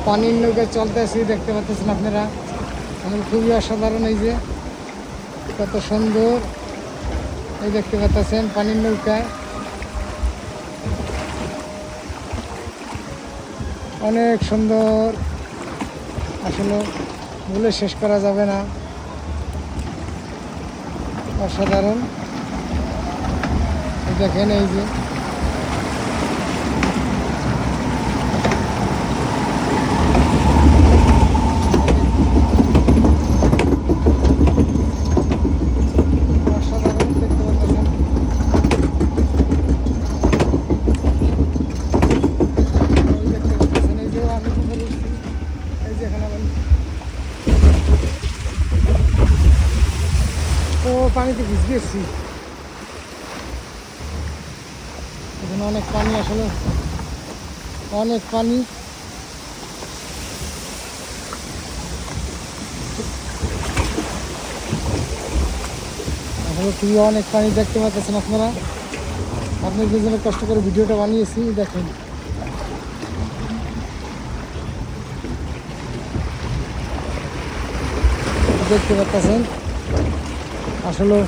পানির নৌকা চলতেছি, দেখতে পাচ্ছেন আপনারা। এখন খুবই অসাধারণ, এই যে কত সুন্দর, এই দেখতে পাচ্ছেন পানির নৌকা। অনেক সুন্দর, আসলে বলে শেষ করা যাবে না, অসাধারণ। দেখেন এই যে অসাধারণ, দেখতে পাচ্ছেন। এই দেখতে পাচ্ছেন, এই যে আমি কথা বলছি, এই যে এখানে ও পানিতে ভিজতেছি, এখানে অনেক পানি, আসলে অনেক পানি। আসলে খুবই অনেক পানি, দেখতে পাচ্ছেন আপনারা। আপনাদের জন্য কষ্ট করে ভিডিওটা বানিয়েছি, দেখেন। দেখতে পাচ্ছেন আসলে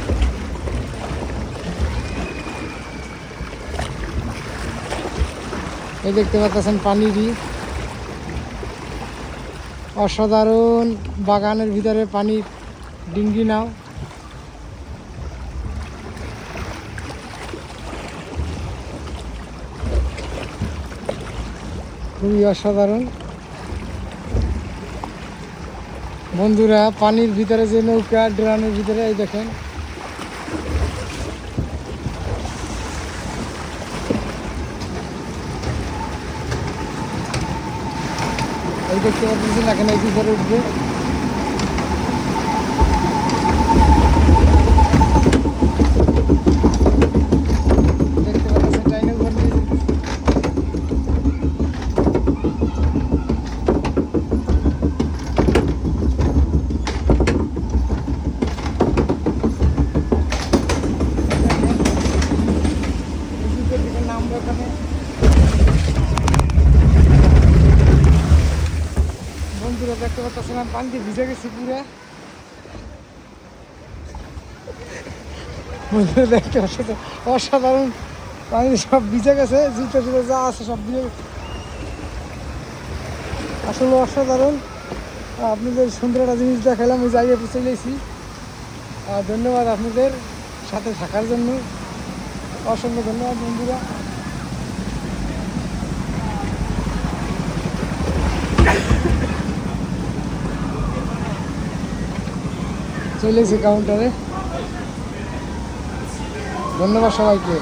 এই দেখতে পাচ্ছেন পানিরই অসাধারণ, বাগানের ভিতরে পানির ডিঙ্গি নাও। খুবই অসাধারণ বন্ধুরা, পানির ভিতরে যে নৌকা, ড্রামের ভিতরে, এই দেখেন। এই দেখতে পাচ্ছেন এখানে এই ভিতরে উঠবে। দেখতে পাচ্ছেন টাইনে ঘর নিয়ে নামবো এখানে। বন্ধুরা দেখতে পাচ্ছেন আমি পানিতে ভিজে গেছি পুরা। বন্ধুরা দেখতে অসাধারণ, পানি সব ভিজে গেছে, জুতো জুতো যা আছে সব ভিজে, আসলে অসাধারণ। আপনাদের সুন্দর একটা জিনিস দেখালাম, ওই জায়গায় পৌঁছে গেছি। ধন্যবাদ আপনাদের সাথে থাকার জন্য, অসংখ্য ধন্যবাদ বন্ধুরা। চলে এসেছি কাউন্টারে, ধন্যবাদ সবাইকে।